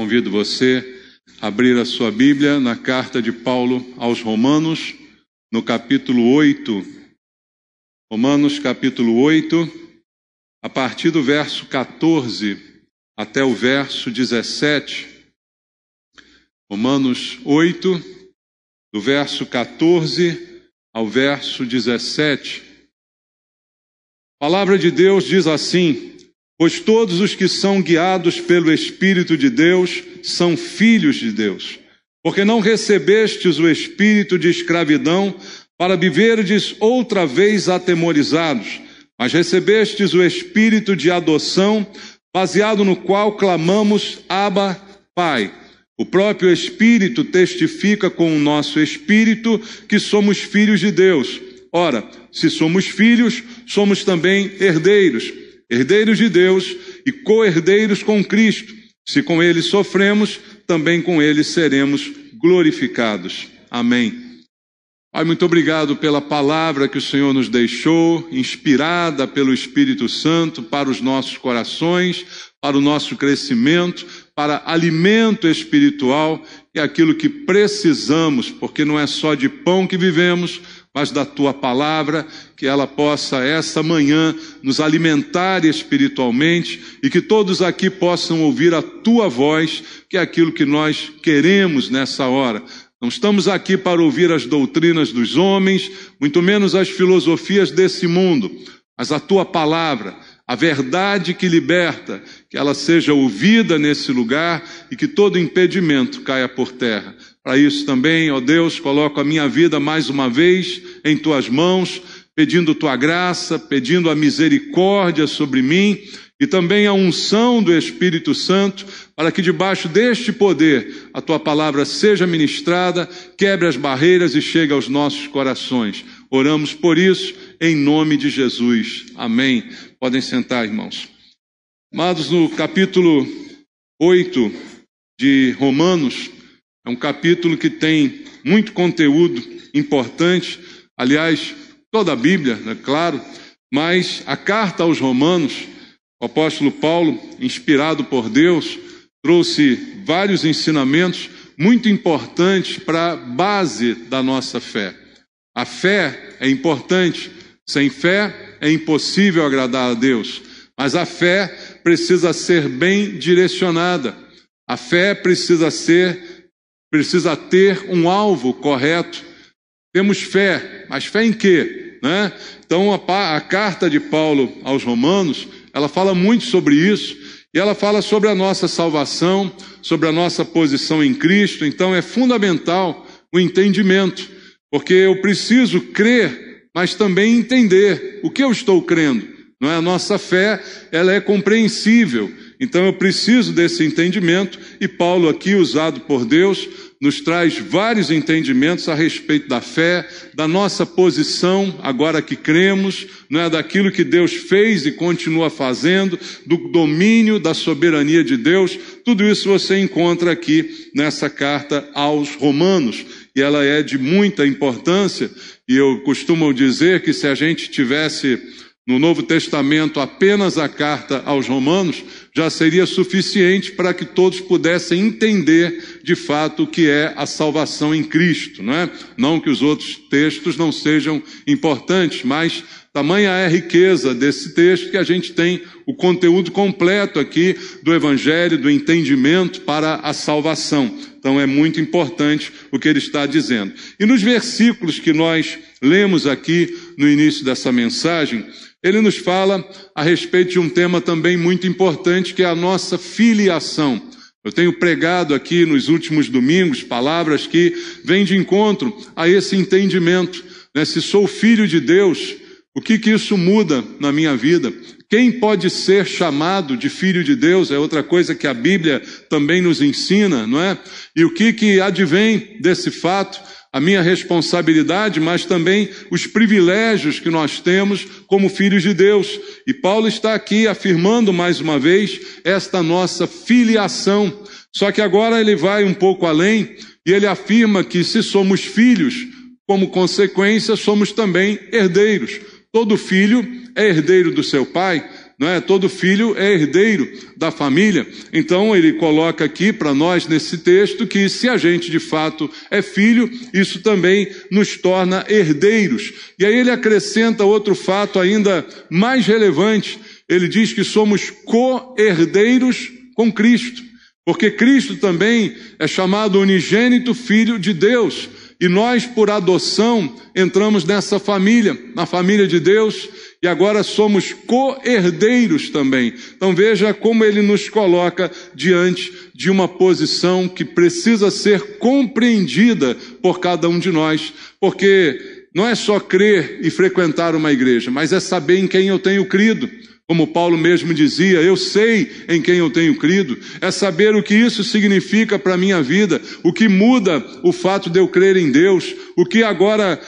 Convido você a abrir a sua Bíblia na carta de Paulo aos Romanos, no capítulo 8. Romanos, capítulo 8, a partir do verso 14 até o verso 17. Romanos 8, do verso 14 ao verso 17. A palavra de Deus diz assim: pois todos os que são guiados pelo Espírito de Deus são filhos de Deus. Porque não recebestes o espírito de escravidão para viverdes outra vez atemorizados, mas recebestes o espírito de adoção, baseado no qual clamamos: Abba, Pai. O próprio Espírito testifica com o nosso espírito que somos filhos de Deus. Ora, se somos filhos, somos também herdeiros, herdeiros de Deus e co-herdeiros com Cristo. Se com Ele sofremos, também com Ele seremos glorificados. Amém. Pai, muito obrigado pela palavra que o Senhor nos deixou, inspirada pelo Espírito Santo para os nossos corações, para o nosso crescimento, para alimento espiritual, que é aquilo que precisamos, porque não é só de pão que vivemos, mas da Tua palavra, que ela possa essa manhã nos alimentar espiritualmente e que todos aqui possam ouvir a Tua voz, que é aquilo que nós queremos nessa hora. Não estamos aqui para ouvir as doutrinas dos homens, muito menos as filosofias desse mundo, mas a Tua palavra, a verdade que liberta, que ela seja ouvida nesse lugar e que todo impedimento caia por terra. Para isso também, ó Deus, coloco a minha vida mais uma vez em Tuas mãos, pedindo Tua graça, pedindo a misericórdia sobre mim e também a unção do Espírito Santo, para que debaixo deste poder a Tua palavra seja ministrada, quebre as barreiras e chegue aos nossos corações. Oramos por isso, em nome de Jesus. Amém. Podem sentar, irmãos. Amados, no capítulo 8 de Romanos, é um capítulo que tem muito conteúdo importante, aliás, toda a Bíblia, é claro, mas a carta aos Romanos, o apóstolo Paulo, inspirado por Deus, trouxe vários ensinamentos muito importantes para a base da nossa fé. A fé é importante, sem fé é impossível agradar a Deus, mas a fé precisa ser bem direcionada, a fé precisa ter um alvo correto. Temos fé, mas fé em quê? Né? Então a carta de Paulo aos Romanos, ela fala muito sobre isso, e ela fala sobre a nossa salvação, sobre a nossa posição em Cristo. Então é fundamental o entendimento, porque eu preciso crer, mas também entender o que eu estou crendo. Não é? A nossa fé, ela é compreensível, então eu preciso desse entendimento, e Paulo aqui, usado por Deus, nos traz vários entendimentos a respeito da fé, da nossa posição, agora que cremos, não é? Daquilo que Deus fez e continua fazendo, do domínio, da soberania de Deus. Tudo isso você encontra aqui nessa carta aos Romanos, e ela é de muita importância, e eu costumo dizer que se a gente tivesse no Novo Testamento apenas a carta aos Romanos, já seria suficiente para que todos pudessem entender de fato o que é a salvação em Cristo, não é? Não que os outros textos não sejam importantes, mas tamanha é a riqueza desse texto que a gente tem o conteúdo completo aqui do Evangelho, do entendimento para a salvação. Então é muito importante o que ele está dizendo. E nos versículos que nós lemos aqui no início dessa mensagem, ele nos fala a respeito de um tema também muito importante, que é a nossa filiação. Eu tenho pregado aqui nos últimos domingos palavras que vêm de encontro a esse entendimento, né? Se sou filho de Deus, o que isso muda na minha vida? Quem pode ser chamado de filho de Deus? É outra coisa que a Bíblia também nos ensina, não é? E o que advém desse fato? A minha responsabilidade, mas também os privilégios que nós temos como filhos de Deus. E Paulo está aqui afirmando mais uma vez esta nossa filiação. Só que agora ele vai um pouco além e ele afirma que se somos filhos, como consequência, somos também herdeiros. Todo filho é herdeiro do seu pai, não é? Todo filho é herdeiro da família. Então ele coloca aqui para nós nesse texto que se a gente de fato é filho, isso também nos torna herdeiros. E aí ele acrescenta outro fato ainda mais relevante. Ele diz que somos co-herdeiros com Cristo, porque Cristo também é chamado unigênito Filho de Deus. E nós, por adoção, entramos nessa família, na família de Deus, e agora somos co-herdeiros também. Então veja como ele nos coloca diante de uma posição que precisa ser compreendida por cada um de nós, porque não é só crer e frequentar uma igreja, mas é saber em quem eu tenho crido. Como Paulo mesmo dizia, eu sei em quem eu tenho crido, é saber o que isso significa para a minha vida, o que muda o fato de eu crer em Deus, o que agora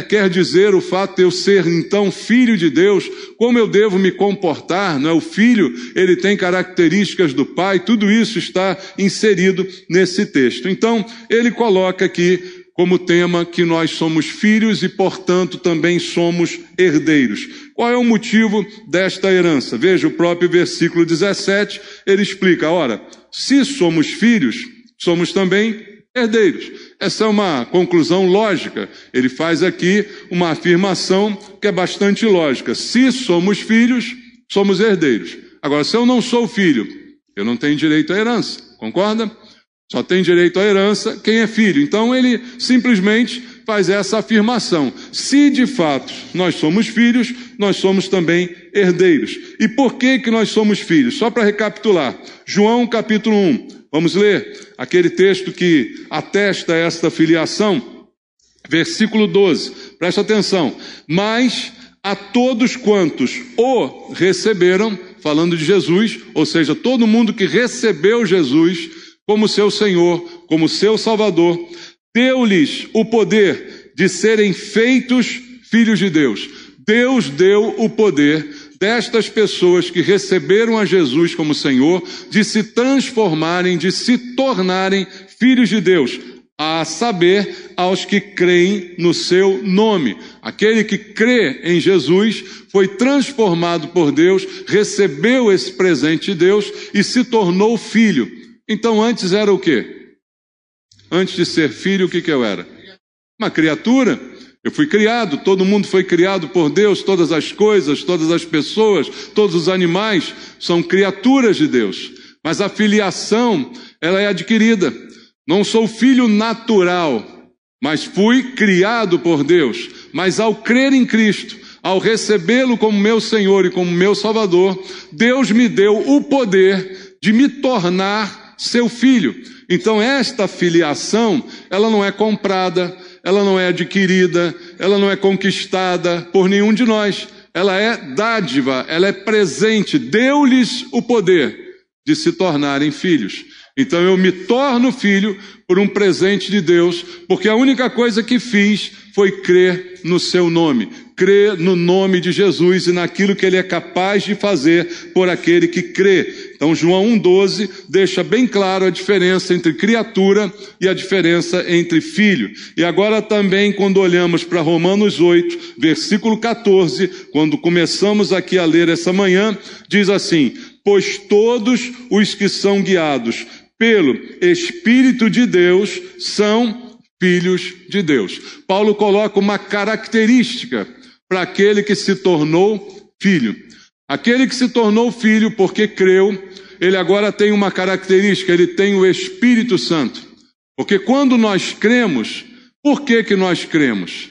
quer dizer o fato de eu ser então filho de Deus, como eu devo me comportar, não é? O filho, ele tem características do pai, tudo isso está inserido nesse texto. Então, ele coloca aqui como tema que nós somos filhos e, portanto, também somos herdeiros. Qual é o motivo desta herança? Veja o próprio versículo 17, ele explica, ora, se somos filhos, somos também herdeiros. Essa é uma conclusão lógica. Ele faz aqui uma afirmação que é bastante lógica. Se somos filhos, somos herdeiros. Agora, se eu não sou filho, eu não tenho direito à herança, concorda? Só tem direito à herança quem é filho. Então ele simplesmente faz essa afirmação. Se de fato nós somos filhos, nós somos também herdeiros. E por que nós somos filhos? Só para recapitular. João capítulo 1. Vamos ler aquele texto que atesta esta filiação. Versículo 12. Presta atenção. Mas a todos quantos o receberam, falando de Jesus, ou seja, todo mundo que recebeu Jesus como seu Senhor, como seu Salvador, deu-lhes o poder de serem feitos filhos de Deus. Deus deu o poder destas pessoas que receberam a Jesus como Senhor, de se transformarem, de se tornarem filhos de Deus, a saber, aos que creem no seu nome. Aquele que crê em Jesus foi transformado por Deus, recebeu esse presente de Deus e se tornou filho. Então antes era o quê? Antes de ser filho, o que eu era? Uma criatura. Eu fui criado, todo mundo foi criado por Deus, todas as coisas, todas as pessoas, todos os animais são criaturas de Deus. Mas a filiação, ela é adquirida. Não sou filho natural, mas fui criado por Deus. Mas ao crer em Cristo, ao recebê-lo como meu Senhor e como meu Salvador, Deus me deu o poder de me tornar seu filho. Então esta filiação, ela não é comprada, ela não é adquirida, ela não é conquistada por nenhum de nós. Ela é dádiva, ela é presente. Deu-lhes o poder de se tornarem filhos. Então eu me torno filho por um presente de Deus, porque a única coisa que fiz foi crer no seu nome, crer no nome de Jesus e naquilo que ele é capaz de fazer por aquele que crê. Então João 1,12 deixa bem claro a diferença entre criatura e a diferença entre filho. E agora também quando olhamos para Romanos 8, versículo 14, quando começamos aqui a ler essa manhã, diz assim, pois todos os que são guiados pelo Espírito de Deus são filhos de Deus. Paulo coloca uma característica para aquele que se tornou filho. Aquele que se tornou filho porque creu, ele agora tem uma característica, ele tem o Espírito Santo. Porque quando nós cremos, por que nós cremos?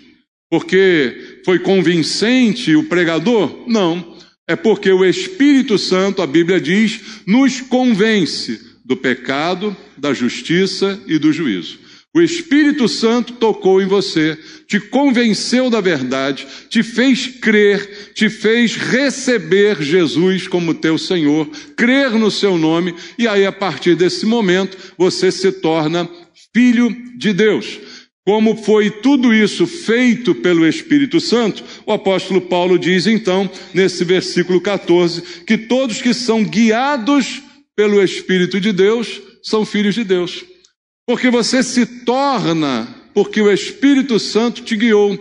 Porque foi convincente o pregador? Não. É porque o Espírito Santo, a Bíblia diz, nos convence do pecado, da justiça e do juízo. O Espírito Santo tocou em você, te convenceu da verdade, te fez crer, te fez receber Jesus como teu Senhor, crer no seu nome, e aí a partir desse momento você se torna filho de Deus. Como foi tudo isso feito pelo Espírito Santo, o apóstolo Paulo diz então, nesse versículo 14, que todos que são guiados pelo Espírito de Deus são filhos de Deus. Porque você se torna, porque o Espírito Santo te guiou,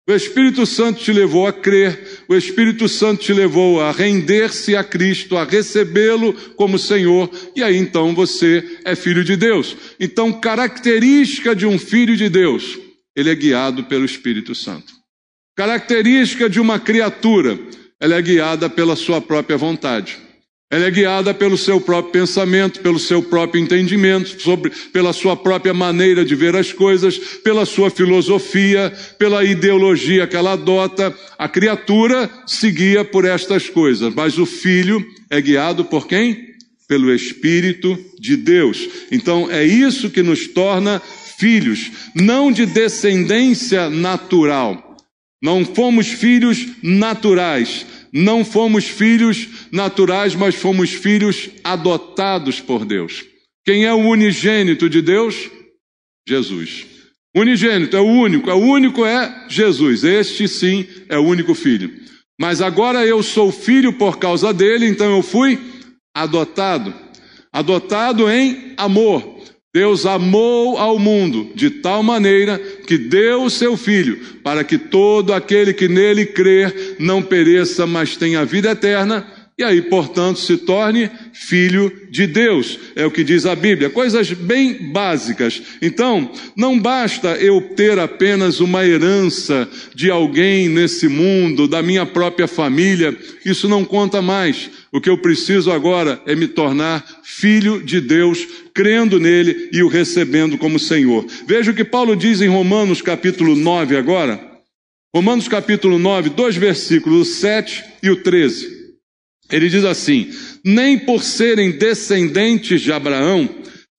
o Espírito Santo te levou a crer, o Espírito Santo te levou a render-se a Cristo, a recebê-lo como Senhor, e aí então você é filho de Deus. Então, característica de um filho de Deus, ele é guiado pelo Espírito Santo. Característica de uma criatura, ela é guiada pela sua própria vontade. Ela é guiada pelo seu próprio pensamento, pelo seu próprio entendimento, pela sua própria maneira de ver as coisas, pela sua filosofia, pela ideologia que ela adota. A criatura se guia por estas coisas, mas o filho é guiado por quem? Pelo Espírito de Deus. Então é isso que nos torna filhos, não de descendência natural. Não fomos filhos naturais. Não fomos filhos naturais, mas fomos filhos adotados por Deus. Quem é o unigênito de Deus? Jesus. Unigênito é o único é Jesus. Este sim é o único filho. Mas agora eu sou filho por causa dele, então eu fui adotado. Adotado em amor. Deus amou ao mundo de tal maneira que deu o seu Filho, para que todo aquele que nele crer não pereça, mas tenha vida eterna, e aí, portanto, se torne filho de Deus. É o que diz a Bíblia. Coisas bem básicas. Então, não basta eu ter apenas uma herança de alguém nesse mundo, da minha própria família. Isso não conta mais. O que eu preciso agora é me tornar filho de Deus, crendo nele e o recebendo como Senhor. Veja o que Paulo diz em Romanos capítulo 9 agora. Romanos capítulo 9, 2 versículos, o 7 e o 13. Ele diz assim: nem por serem descendentes de Abraão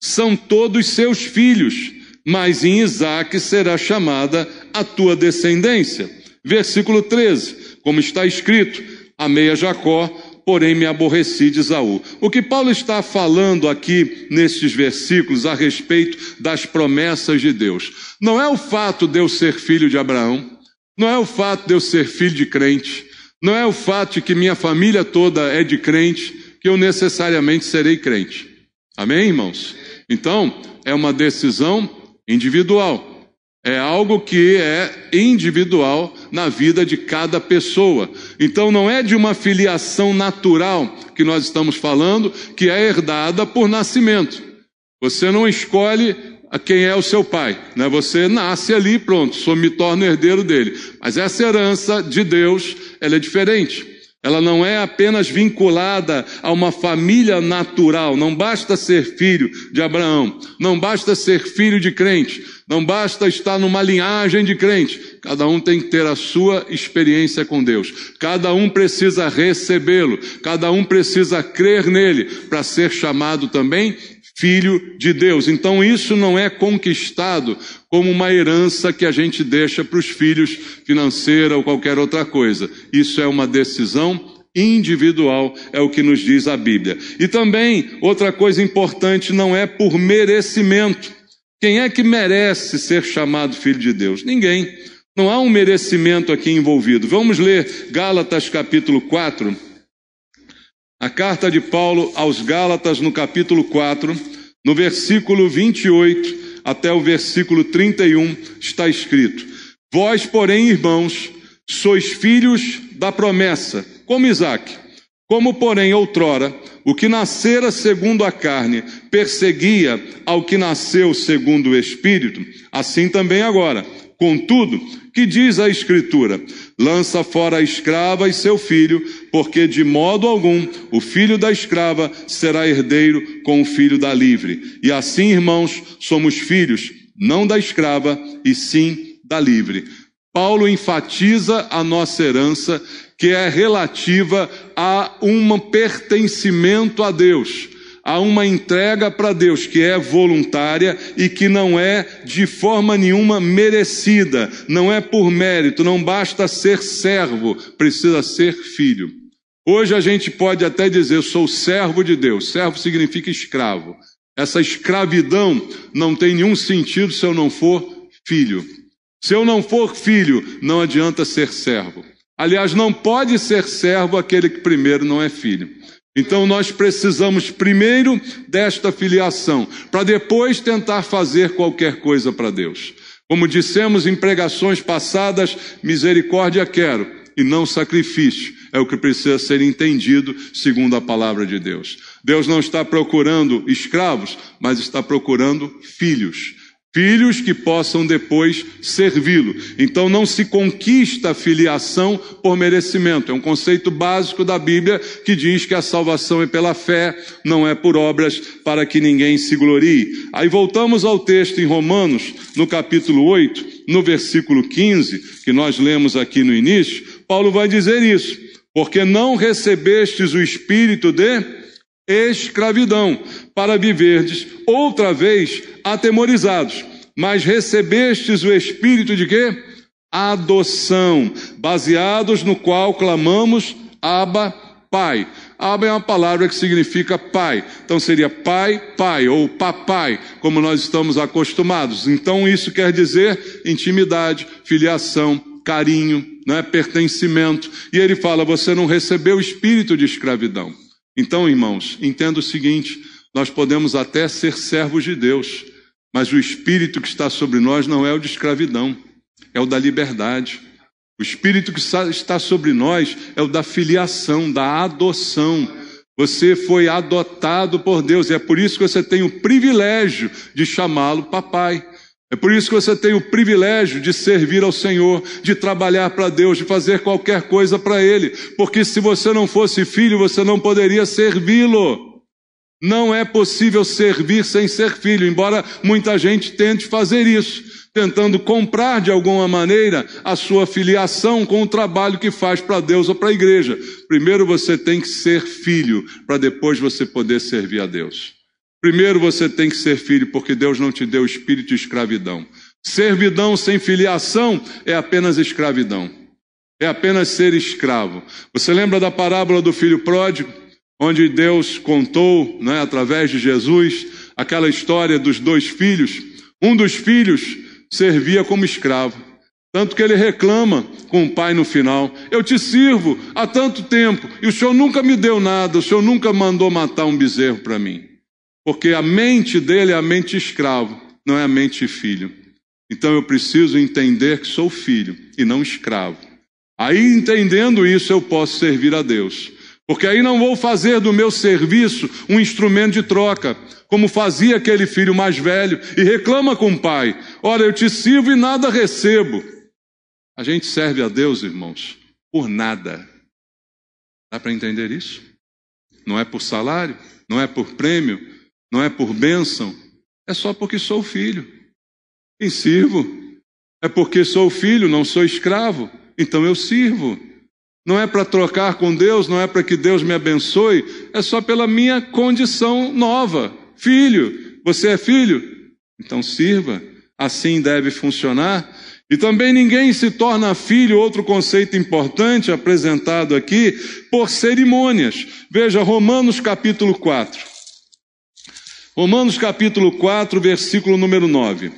são todos seus filhos, mas em Isaque será chamada a tua descendência. Versículo 13, como está escrito: amei a Jacó, porém me aborreci de Esaú. O que Paulo está falando aqui nestes versículos a respeito das promessas de Deus, não é o fato de eu ser filho de Abraão, não é o fato de eu ser filho de crente, não é o fato de que minha família toda é de crente, que eu necessariamente serei crente. Amém, irmãos? Então, é uma decisão individual. É algo que é individual na vida de cada pessoa. Então, não é de uma filiação natural que nós estamos falando, que é herdada por nascimento. Você não escolhe a quem é o seu pai, né? Você nasce ali, pronto, me torno herdeiro dele. Mas essa herança de Deus, ela é diferente. Ela não é apenas vinculada a uma família natural. Não basta ser filho de Abraão, não basta ser filho de crente, não basta estar numa linhagem de crente. Cada um tem que ter a sua experiência com Deus. Cada um precisa recebê-lo, cada um precisa crer nele para ser chamado também filho de Deus. Então isso não é conquistado como uma herança que a gente deixa para os filhos, financeira ou qualquer outra coisa. Isso é uma decisão individual, é o que nos diz a Bíblia. E também, outra coisa importante, não é por merecimento. Quem é que merece ser chamado filho de Deus? Ninguém. Não há um merecimento aqui envolvido. Vamos ler Gálatas capítulo 4. A carta de Paulo aos Gálatas, no capítulo 4, no versículo 28 até o versículo 31, está escrito: vós, porém, irmãos, sois filhos da promessa, como Isaque. Como, porém, outrora, o que nascera segundo a carne perseguia ao que nasceu segundo o Espírito, assim também agora. Contudo, que diz a Escritura? Lança fora a escrava e seu filho, porque de modo algum o filho da escrava será herdeiro com o filho da livre. E assim, irmãos, somos filhos, não da escrava, e sim da livre. Paulo enfatiza a nossa herança, que é relativa a um pertencimento a Deus, a uma entrega para Deus que é voluntária e que não é de forma nenhuma merecida, não é por mérito, não basta ser servo, precisa ser filho. Hoje a gente pode até dizer: eu sou servo de Deus. Servo significa escravo. Essa escravidão não tem nenhum sentido se eu não for filho. Se eu não for filho, não adianta ser servo. Aliás, não pode ser servo aquele que primeiro não é filho. Então nós precisamos primeiro desta filiação, para depois tentar fazer qualquer coisa para Deus. Como dissemos em pregações passadas, misericórdia quero e não sacrifício. É o que precisa ser entendido segundo a palavra de Deus. Deus não está procurando escravos, mas está procurando filhos. Filhos que possam depois servi-lo. Então não se conquista a filiação por merecimento. É um conceito básico da Bíblia que diz que a salvação é pela fé, não é por obras, para que ninguém se glorie. Aí voltamos ao texto em Romanos, no capítulo 8, no versículo 15, que nós lemos aqui no início. Paulo vai dizer isso. Porque não recebestes o espírito de escravidão, para viverdes outra vez atemorizados, mas recebestes o espírito de quê? Adoção, baseados no qual clamamos Abba, Pai. Abba é uma palavra que significa pai, então seria pai, pai ou papai, como nós estamos acostumados. Então isso quer dizer intimidade, filiação, carinho, né, pertencimento. E ele fala, você não recebeu o espírito de escravidão. Então, irmãos, entenda o seguinte, nós podemos até ser servos de Deus, mas o espírito que está sobre nós não é o de escravidão, é o da liberdade. O espírito que está sobre nós é o da filiação, da adoção. Você foi adotado por Deus e é por isso que você tem o privilégio de chamá-lo papai. É por isso que você tem o privilégio de servir ao Senhor, de trabalhar para Deus, de fazer qualquer coisa para Ele. Porque se você não fosse filho, você não poderia servi-lo. Não é possível servir sem ser filho, embora muita gente tente fazer isso, tentando comprar de alguma maneira a sua filiação com o trabalho que faz para Deus ou para a igreja. Primeiro você tem que ser filho, para depois você poder servir a Deus. Primeiro você tem que ser filho, porque Deus não te deu espírito de escravidão. Servidão sem filiação é apenas escravidão. É apenas ser escravo. Você lembra da parábola do filho pródigo? Onde Deus contou, né, através de Jesus, aquela história dos dois filhos. Um dos filhos servia como escravo. Tanto que ele reclama com o pai no final. Eu te sirvo há tanto tempo e o senhor nunca me deu nada. O senhor nunca mandou matar um bezerro para mim. Porque a mente dele é a mente escravo, não é a mente filho. Então eu preciso entender que sou filho e não escravo. Aí entendendo isso eu posso servir a Deus. Porque aí não vou fazer do meu serviço um instrumento de troca, como fazia aquele filho mais velho e reclama com o pai. Olha, eu te sirvo e nada recebo. A gente serve a Deus, irmãos, por nada. Dá para entender isso? Não é por salário, não é por prêmio, não é por bênção, é só porque sou filho. Quem sirvo? É porque sou filho, não sou escravo, então eu sirvo. Não é para trocar com Deus, não é para que Deus me abençoe, é só pela minha condição nova. Filho, você é filho? Então sirva, assim deve funcionar. E também ninguém se torna filho, outro conceito importante apresentado aqui, por cerimônias. Veja, Romanos capítulo 4. Romanos capítulo 4, versículo número 9.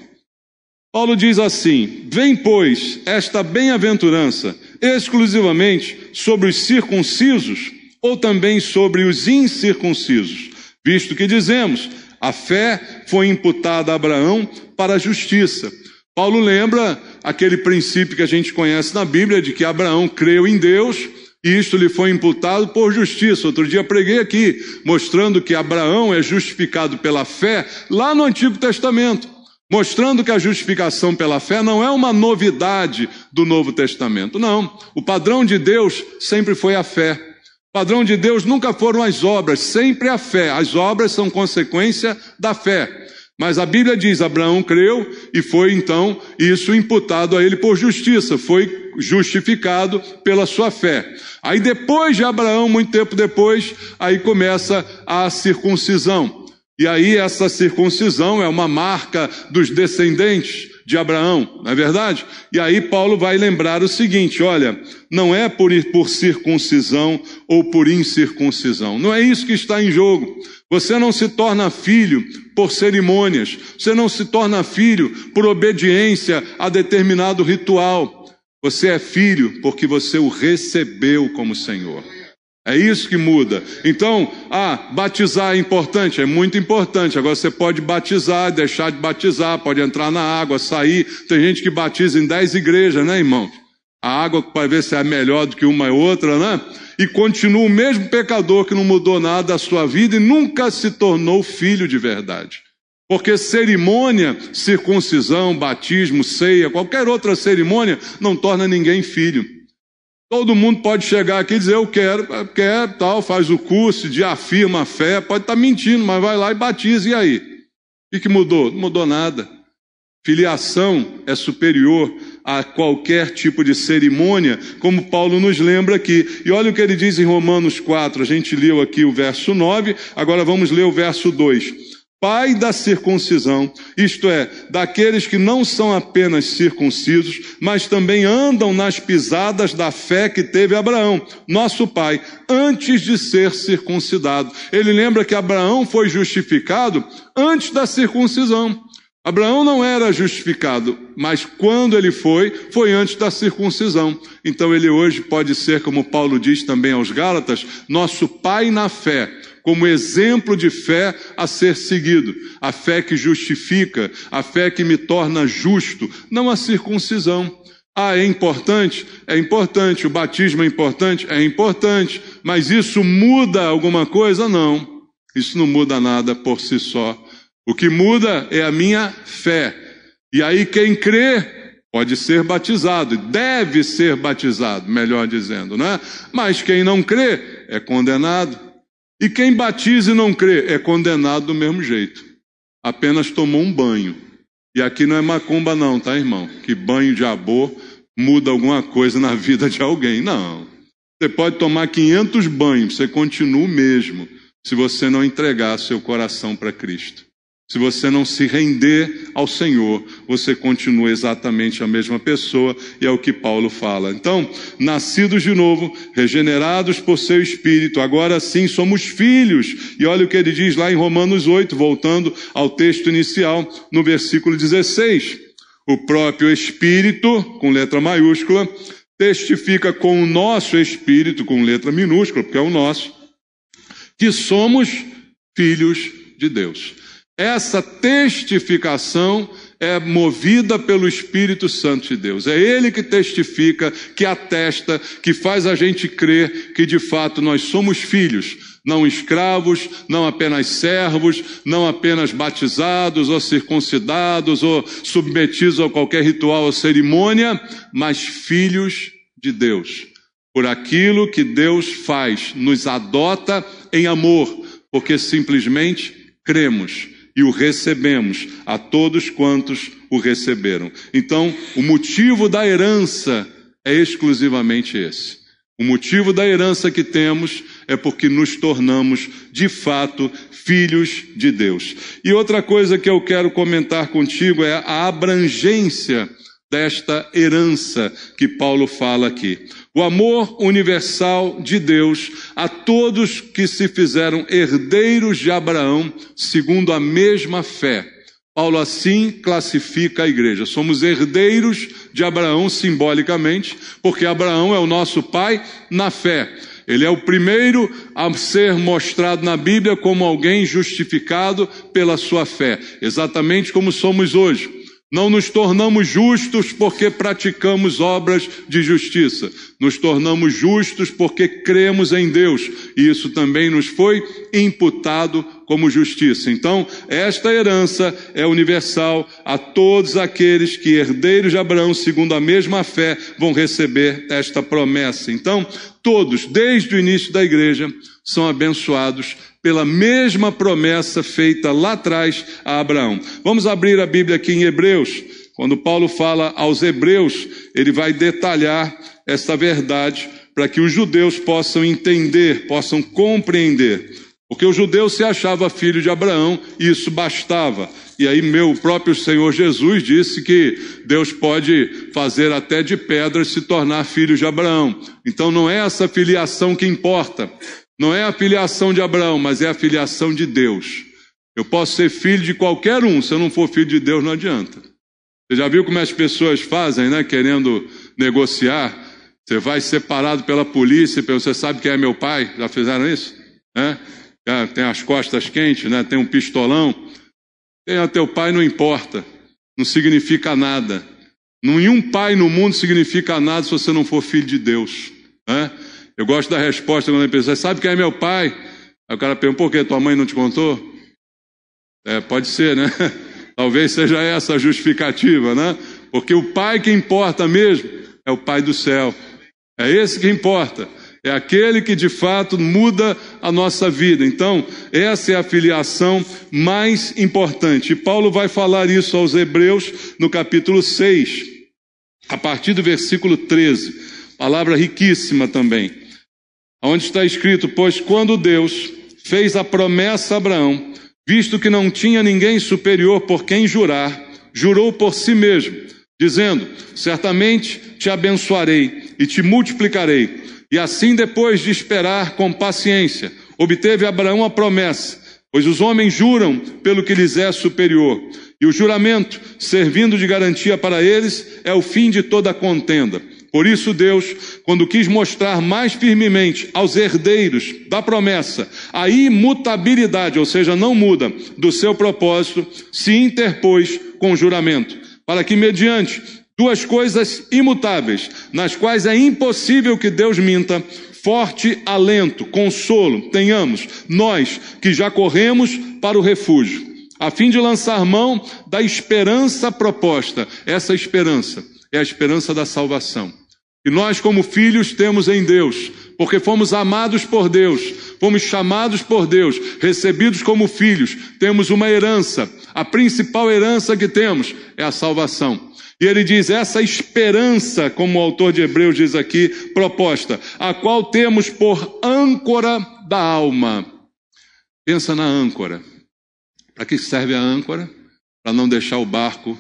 Paulo diz assim, vem, pois, esta bem-aventurança exclusivamente sobre os circuncisos ou também sobre os incircuncisos, visto que dizemos, a fé foi imputada a Abraão para a justiça. Paulo lembra aquele princípio que a gente conhece na Bíblia, de que Abraão creu em Deus, e isto lhe foi imputado por justiça. Outro dia preguei aqui, mostrando que Abraão é justificado pela fé, lá no Antigo Testamento, mostrando que a justificação pela fé não é uma novidade do Novo Testamento. Não, o padrão de Deus sempre foi a fé. O padrão de Deus nunca foram as obras, sempre a fé. As obras são consequência da fé. Mas a Bíblia diz, Abraão creu e foi então isso imputado a ele por justiça, foi justificado pela sua fé. Aí depois de Abraão, muito tempo depois, aí começa a circuncisão. E aí essa circuncisão é uma marca dos descendentes de Abraão, não é verdade? E aí Paulo vai lembrar o seguinte, olha, não é por circuncisão ou por incircuncisão, não é isso que está em jogo. Você não se torna filho por cerimônias, você não se torna filho por obediência a determinado ritual. Você é filho porque você o recebeu como Senhor. É isso que muda. Então, batizar é importante? É muito importante. Agora você pode batizar, deixar de batizar, pode entrar na água, sair. Tem gente que batiza em 10 igrejas, né, irmão? a água para ver se é melhor do que uma e outra, né? E continua o mesmo pecador que não mudou nada da sua vida e nunca se tornou filho de verdade. Porque cerimônia, circuncisão, batismo, ceia, qualquer outra cerimônia não torna ninguém filho. Todo mundo pode chegar aqui e dizer, eu quero, tal, faz o curso, afirma a fé, pode estar mentindo, mas vai lá e batiza, e aí? O que mudou? Não mudou nada. Filiação é superior a qualquer tipo de cerimônia, como Paulo nos lembra aqui. E olha o que ele diz em Romanos 4, a gente leu aqui o verso 9, agora vamos ler o verso 2. Pai da circuncisão, isto é, daqueles que não são apenas circuncisos, mas também andam nas pisadas da fé que teve Abraão, nosso pai, antes de ser circuncidado. Ele lembra que Abraão foi justificado antes da circuncisão. Abraão não era justificado, mas quando ele foi antes da circuncisão. Então ele hoje pode ser, como Paulo diz também aos Gálatas, nosso pai na fé, como exemplo de fé a ser seguido. A fé que justifica, a fé que me torna justo, não a circuncisão. Ah, é importante? É importante. O batismo é importante? É importante. Mas isso muda alguma coisa? Não. Isso não muda nada por si só. O que muda é a minha fé. E aí quem crê pode ser batizado, deve ser batizado, melhor dizendo, né? Mas quem não crê é condenado. E quem batiza e não crê é condenado do mesmo jeito. Apenas tomou um banho. E aqui não é macumba não, tá, irmão? Que banho de amor muda alguma coisa na vida de alguém. Não. Você pode tomar 500 banhos, você continua o mesmo, se você não entregar seu coração para Cristo. Se você não se render ao Senhor, você continua exatamente a mesma pessoa, e é o que Paulo fala. Então, nascidos de novo, regenerados por seu Espírito, agora sim somos filhos. E olha o que ele diz lá em Romanos 8, voltando ao texto inicial, no versículo 16. O próprio Espírito, com letra maiúscula, testifica com o nosso Espírito, com letra minúscula, porque é o nosso, que somos filhos de Deus. Essa testificação é movida pelo Espírito Santo de Deus. É Ele que testifica, que atesta, que faz a gente crer que de fato nós somos filhos, não escravos, não apenas servos, não apenas batizados ou circuncidados ou submetidos a qualquer ritual ou cerimônia, mas filhos de Deus. Por aquilo que Deus faz, nos adota em amor, porque simplesmente cremos e o recebemos a todos quantos o receberam. Então, o motivo da herança é exclusivamente esse. O motivo da herança que temos é porque nos tornamos, de fato, filhos de Deus. E outra coisa que eu quero comentar contigo é a abrangência desta herança que Paulo fala aqui. O amor universal de Deus a todos que se fizeram herdeiros de Abraão segundo a mesma fé. Paulo assim classifica a igreja. Somos herdeiros de Abraão simbolicamente, porque Abraão é o nosso pai na fé. Ele é o primeiro a ser mostrado na Bíblia como alguém justificado pela sua fé, exatamente como somos hoje. Não nos tornamos justos porque praticamos obras de justiça. Nos tornamos justos porque cremos em Deus. E isso também nos foi imputado como justiça. Então, esta herança é universal a todos aqueles que, herdeiros de Abraão, segundo a mesma fé, vão receber esta promessa. Então, todos, desde o início da igreja, são abençoados pela mesma promessa feita lá atrás a Abraão. Vamos abrir a Bíblia aqui em Hebreus. Quando Paulo fala aos Hebreus, ele vai detalhar esta verdade para que os judeus possam entender, possam compreender. Porque o judeu se achava filho de Abraão e isso bastava. E aí meu próprio Senhor Jesus disse que Deus pode fazer até de pedras se tornar filho de Abraão. Então não é essa filiação que importa. Não é a filiação de Abraão, mas é a filiação de Deus. Eu posso ser filho de qualquer um, se eu não for filho de Deus não adianta. Você já viu como as pessoas fazem, né? Querendo negociar. Você vai separado pela polícia, você sabe quem é meu pai? Já fizeram isso? Né? Tem as costas quentes, né? Tem um pistolão. Quem é teu pai não importa, não significa nada. Nenhum pai no mundo significa nada se você não for filho de Deus, né? Eu gosto da resposta quando a pessoa sabe quem é meu pai? Aí o cara pergunta, por quê? Tua mãe não te contou? Pode ser, né? Talvez seja essa a justificativa, né? Porque o pai que importa mesmo é o Pai do céu. É esse que importa. É aquele que de fato muda a nossa vida. Então, essa é a filiação mais importante. E Paulo vai falar isso aos Hebreus no capítulo 6, a partir do versículo 13. Palavra riquíssima também. Onde está escrito, pois quando Deus fez a promessa a Abraão, visto que não tinha ninguém superior por quem jurar, jurou por si mesmo, dizendo, certamente te abençoarei e te multiplicarei. E assim, depois de esperar com paciência, obteve Abraão a promessa, pois os homens juram pelo que lhes é superior. E o juramento, servindo de garantia para eles, é o fim de toda contenda. Por isso Deus, quando quis mostrar mais firmemente aos herdeiros da promessa a imutabilidade, ou seja, não muda, do seu propósito, se interpôs com o juramento, para que mediante duas coisas imutáveis, nas quais é impossível que Deus minta, forte alento, consolo, tenhamos, nós que já corremos para o refúgio, a fim de lançar mão da esperança proposta. Essa esperança é a esperança da salvação. E nós, como filhos, temos em Deus, porque fomos amados por Deus, fomos chamados por Deus, recebidos como filhos, temos uma herança. A principal herança que temos é a salvação. E ele diz, essa esperança, como o autor de Hebreus diz aqui, proposta, a qual temos por âncora da alma. Pensa na âncora. Para que serve a âncora? Para não deixar o barco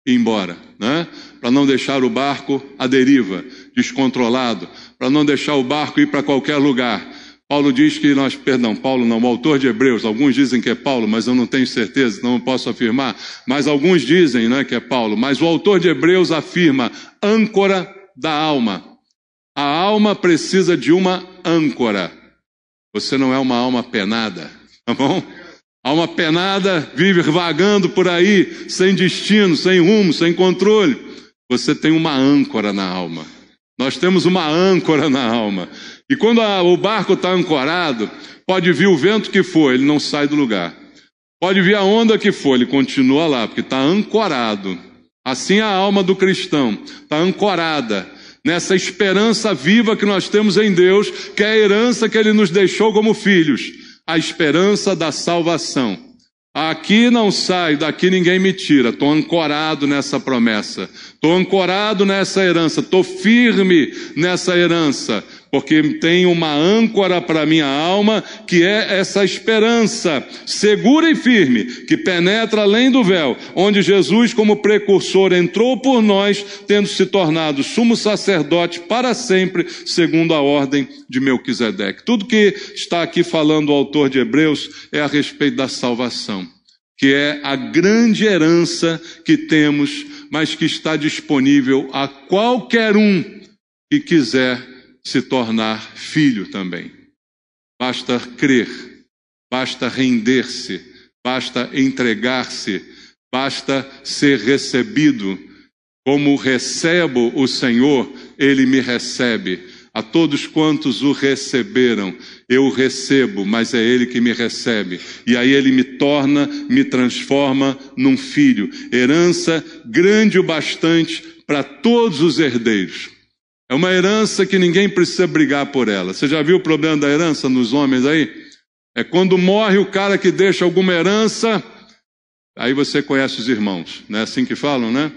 ir embora, né? Para não deixar o barco à deriva, descontrolado, para não deixar o barco ir para qualquer lugar. Paulo diz que o autor de Hebreus, alguns dizem que é Paulo, mas eu não tenho certeza, não posso afirmar, mas alguns dizem, né, que é Paulo, mas o autor de Hebreus afirma, âncora da alma. A alma precisa de uma âncora. Você não é uma alma penada, tá bom? A alma penada vive vagando por aí, sem destino, sem rumo, sem controle. Você tem uma âncora na alma. Nós temos uma âncora na alma. E quando o barco está ancorado, pode vir o vento que for, ele não sai do lugar. Pode vir a onda que for, ele continua lá, porque está ancorado. Assim a alma do cristão está ancorada nessa esperança viva que nós temos em Deus, que é a herança que Ele nos deixou como filhos, a esperança da salvação. Aqui não sai, daqui ninguém me tira, estou ancorado nessa promessa, estou ancorado nessa herança, estou firme nessa herança, porque tem uma âncora para a minha alma, que é essa esperança segura e firme, que penetra além do véu, onde Jesus, como precursor, entrou por nós, tendo se tornado sumo sacerdote para sempre, segundo a ordem de Melquisedeque. Tudo que está aqui falando o autor de Hebreus é a respeito da salvação, que é a grande herança que temos, mas que está disponível a qualquer um que quiser se tornar filho também. Basta crer, basta render-se, basta entregar-se, basta ser recebido. Como recebo o Senhor, Ele me recebe. A todos quantos o receberam, eu o recebo, mas é Ele que me recebe. E aí Ele me transforma num filho. Herança grande o bastante para todos os herdeiros. É uma herança que ninguém precisa brigar por ela. Você já viu o problema da herança nos homens aí? É quando morre o cara que deixa alguma herança, aí você conhece os irmãos. Não é assim que falam, né?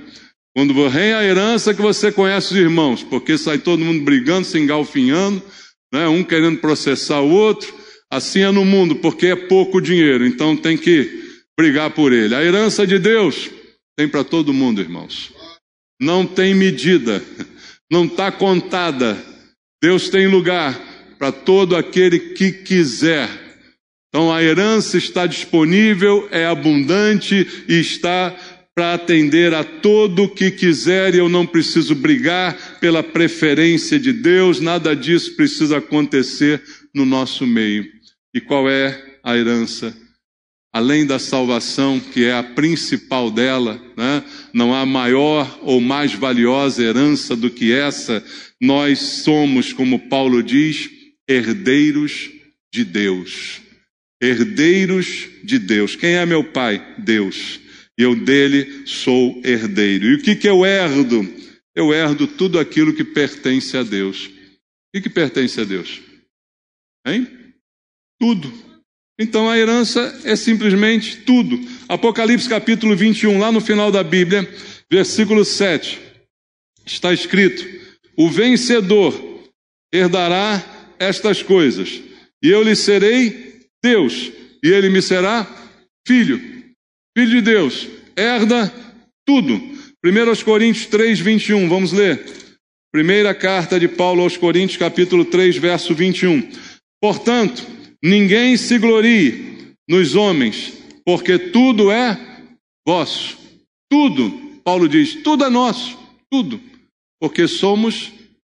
Quando vem a herança que você conhece os irmãos, porque sai todo mundo brigando, se engalfinhando, né? Um querendo processar o outro. Assim é no mundo, porque é pouco dinheiro, então tem que brigar por ele. A herança de Deus tem para todo mundo, irmãos. Não tem medida. Não está contada. Deus tem lugar para todo aquele que quiser. Então a herança está disponível, é abundante e está para atender a todo que quiser, e eu não preciso brigar pela preferência de Deus, nada disso precisa acontecer no nosso meio. E qual é a herança? além da salvação, que é a principal dela, né? Não há maior ou mais valiosa herança do que essa. Nós somos, como Paulo diz, herdeiros de Deus. Herdeiros de Deus. Quem é meu pai? Deus. E eu dele sou herdeiro. E o que eu herdo? Eu herdo tudo aquilo que pertence a Deus. O que pertence a Deus? Hein? Tudo. Então a herança é simplesmente tudo. Apocalipse capítulo 21, lá no final da Bíblia, versículo 7, está escrito: o vencedor herdará estas coisas, e eu lhe serei Deus, e ele me será filho. Filho de Deus, herda tudo. 1 Coríntios 3, 21, vamos ler. Primeira carta de Paulo aos Coríntios, capítulo 3, verso 21. Portanto, ninguém se glorie nos homens, porque tudo é vosso. Tudo, Paulo diz, tudo é nosso, tudo. Porque somos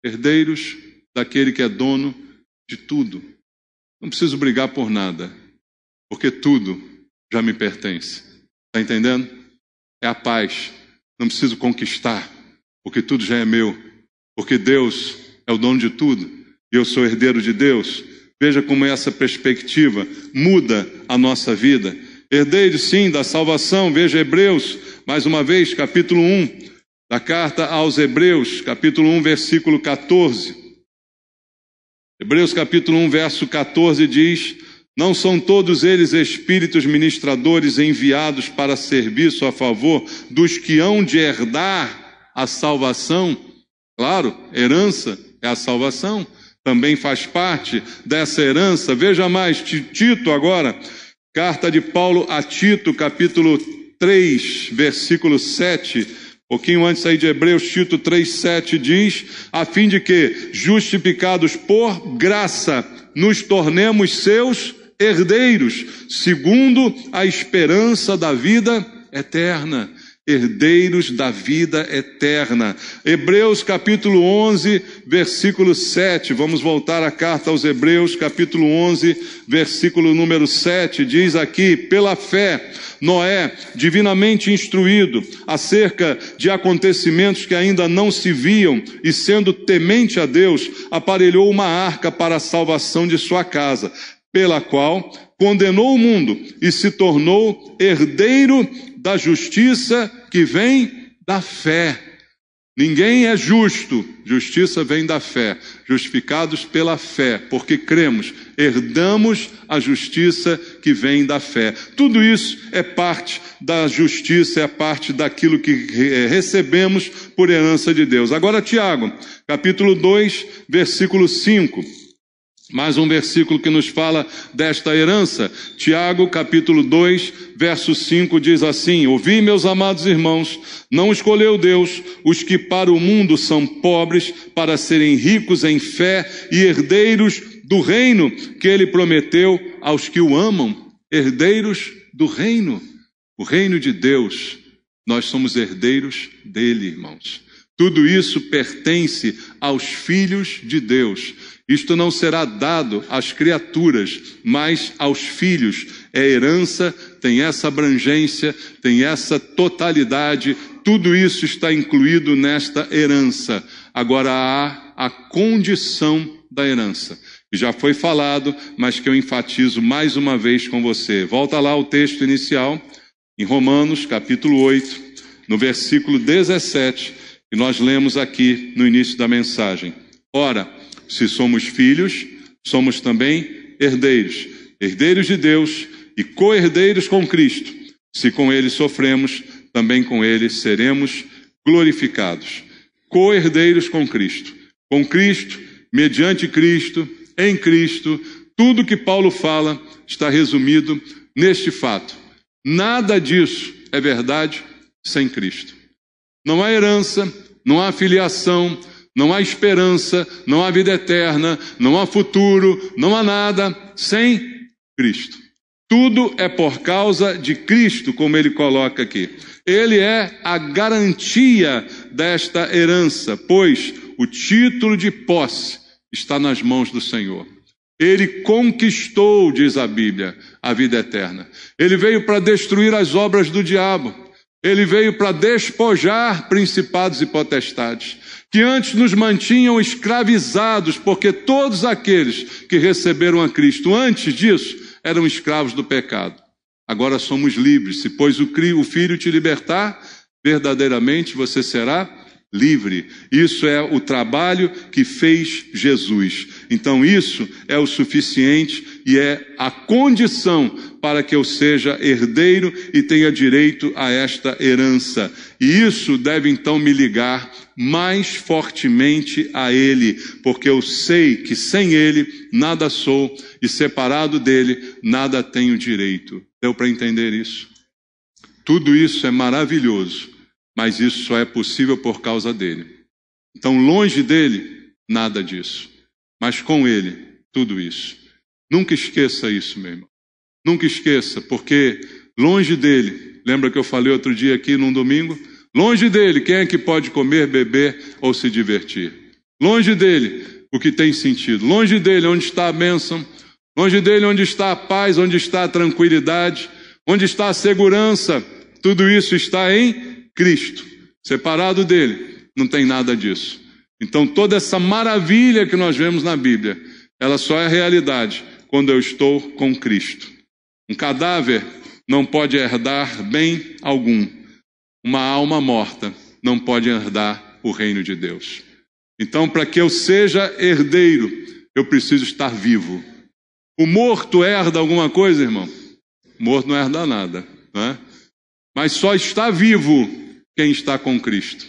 herdeiros daquele que é dono de tudo. Não preciso brigar por nada, porque tudo já me pertence. Está entendendo? É a paz. Não preciso conquistar, porque tudo já é meu. Porque Deus é o dono de tudo e eu sou herdeiro de Deus. Veja como essa perspectiva muda a nossa vida. Herdeiro, sim, da salvação. Veja Hebreus, mais uma vez, capítulo 1, da carta aos Hebreus, capítulo 1, versículo 14. Hebreus, capítulo 1, verso 14 diz: não são todos eles espíritos ministradores enviados para serviço a favor dos que hão de herdar a salvação? Claro, herança é a salvação. Também faz parte dessa herança. Veja mais, Tito agora, carta de Paulo a Tito, capítulo 3, versículo 7, pouquinho antes aí de Hebreus, Tito 3, 7 diz: a fim de que, justificados por graça, nos tornemos seus herdeiros, segundo a esperança da vida eterna. Herdeiros da vida eterna. Hebreus capítulo 11, versículo 7. Vamos voltar à carta aos Hebreus, capítulo 11, versículo número 7. Diz aqui: pela fé, Noé, divinamente instruído acerca de acontecimentos que ainda não se viam, e sendo temente a Deus, aparelhou uma arca para a salvação de sua casa, pela qual condenou o mundo e se tornou herdeiro da justiça que vem da fé. Ninguém é justo, justiça vem da fé. Justificados pela fé, porque cremos, herdamos a justiça que vem da fé. Tudo isso é parte da justiça, é parte daquilo que recebemos por herança de Deus. Agora Tiago, capítulo 2, versículo 5. Mais um versículo que nos fala desta herança. Tiago, capítulo 2, verso 5 diz assim: ouvi, meus amados irmãos, não escolheu Deus os que para o mundo são pobres, para serem ricos em fé e herdeiros do reino que ele prometeu aos que o amam. Herdeiros do reino, o reino de Deus. Nós somos herdeiros dele, irmãos. Tudo isso pertence aos filhos de Deus. Isto não será dado às criaturas, mas aos filhos. É herança, tem essa abrangência, tem essa totalidade. Tudo isso está incluído nesta herança. Agora há a condição da herança. Já foi falado, mas que eu enfatizo mais uma vez com você. Volta lá ao texto inicial, em Romanos, capítulo 8, no versículo 17, que nós lemos aqui no início da mensagem. Ora, se somos filhos, somos também herdeiros, herdeiros de Deus e co-herdeiros com Cristo. Se com Ele sofremos, também com Ele seremos glorificados. Co-herdeiros com Cristo, mediante Cristo, em Cristo. Tudo que Paulo fala está resumido neste fato. Nada disso é verdade sem Cristo. Não há herança, não há filiação, não há esperança, não há vida eterna, não há futuro, não há nada sem Cristo. Tudo é por causa de Cristo, como ele coloca aqui. Ele é a garantia desta herança, pois o título de posse está nas mãos do Senhor. Ele conquistou, diz a Bíblia, a vida eterna. Ele veio para destruir as obras do diabo. Ele veio para despojar principados e potestades, que antes nos mantinham escravizados, porque todos aqueles que receberam a Cristo antes disso eram escravos do pecado. Agora somos livres. Se, pois, o Filho te libertar, verdadeiramente você será livre. Isso é o trabalho que fez Jesus. Então isso é o suficiente e é a condição para que eu seja herdeiro e tenha direito a esta herança. E isso deve então me ligar mais fortemente a Ele, porque eu sei que sem Ele nada sou e separado dele nada tenho direito. Deu para entender isso? Tudo isso é maravilhoso, mas isso só é possível por causa dele. Então, longe dele, nada disso. Mas com ele, tudo isso. Nunca esqueça isso, meu irmão. Nunca esqueça, porque longe dele, lembra que eu falei outro dia aqui num domingo? Longe dele, quem é que pode comer, beber ou se divertir? Longe dele, o que tem sentido. Longe dele, onde está a bênção. Longe dele, onde está a paz, onde está a tranquilidade, onde está a segurança. Tudo isso está em Cristo. Separado dele, não tem nada disso. Então toda essa maravilha que nós vemos na Bíblia, ela só é realidade quando eu estou com Cristo. Um cadáver não pode herdar bem algum. Uma alma morta não pode herdar o reino de Deus. Então, para que eu seja herdeiro, eu preciso estar vivo. O morto herda alguma coisa, irmão? O morto não herda nada, não é? Mas só está vivo quem está com Cristo.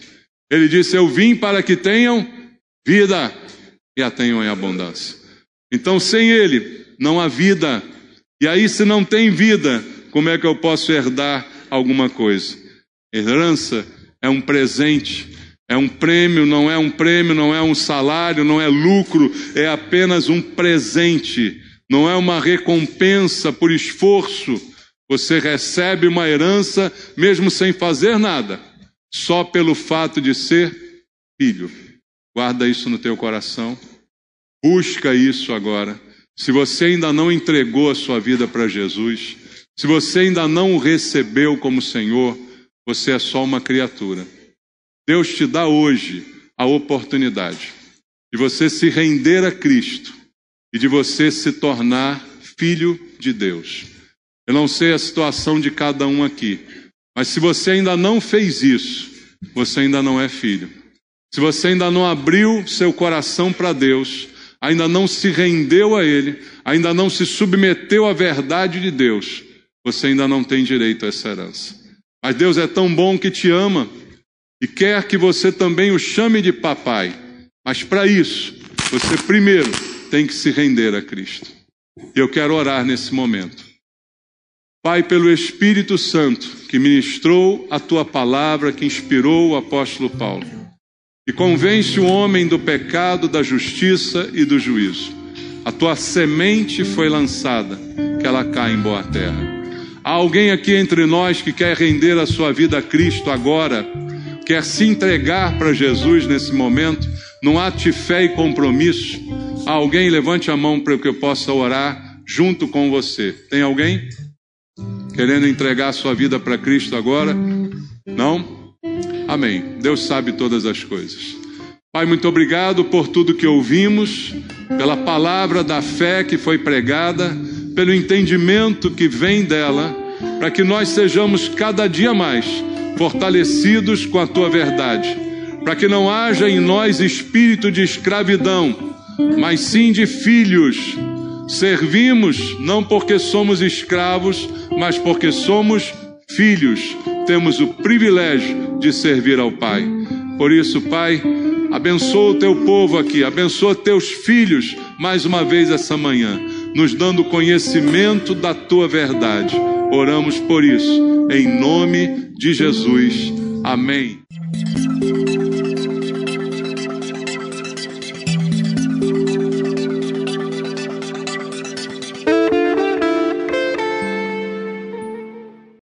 Ele disse, eu vim para que tenham vida e a tenham em abundância. Então, sem Ele, não há vida. E aí, se não tem vida, como é que eu posso herdar alguma coisa? Herança é um presente, é um prêmio, não é um salário, não é lucro, é apenas um presente, não é uma recompensa por esforço. Você recebe uma herança mesmo sem fazer nada, só pelo fato de ser filho. Guarda isso no teu coração, busca isso agora. Se você ainda não entregou a sua vida para Jesus, se você ainda não o recebeu como Senhor, você é só uma criatura. Deus te dá hoje a oportunidade de você se render a Cristo e de você se tornar filho de Deus. Eu não sei a situação de cada um aqui, mas se você ainda não fez isso, você ainda não é filho. Se você ainda não abriu seu coração para Deus, ainda não se rendeu a Ele, ainda não se submeteu à verdade de Deus, você ainda não tem direito a essa herança. Mas Deus é tão bom que te ama e quer que você também o chame de papai. Mas para isso, você primeiro tem que se render a Cristo. E eu quero orar nesse momento. Pai, pelo Espírito Santo, que ministrou a Tua palavra, que inspirou o apóstolo Paulo, e convence o homem do pecado, da justiça e do juízo. A Tua semente foi lançada, que ela cai em boa terra. Há alguém aqui entre nós que quer render a sua vida a Cristo agora, quer se entregar para Jesus nesse momento, num ato de fé e compromisso. Há alguém? Levante a mão para que eu possa orar junto com você. Tem alguém querendo entregar a sua vida para Cristo agora? Não? Amém. Deus sabe todas as coisas. Pai, muito obrigado por tudo que ouvimos, pela palavra da fé que foi pregada, pelo entendimento que vem dela, para que nós sejamos cada dia mais fortalecidos com a Tua verdade, para que não haja em nós espírito de escravidão, mas sim de filhos. Servimos não porque somos escravos, mas porque somos filhos. Temos o privilégio de servir ao Pai. Por isso, Pai, abençoa o Teu povo aqui, abençoa Teus filhos mais uma vez essa manhã, nos dando conhecimento da Tua verdade. Oramos por isso, em nome de Jesus. Amém.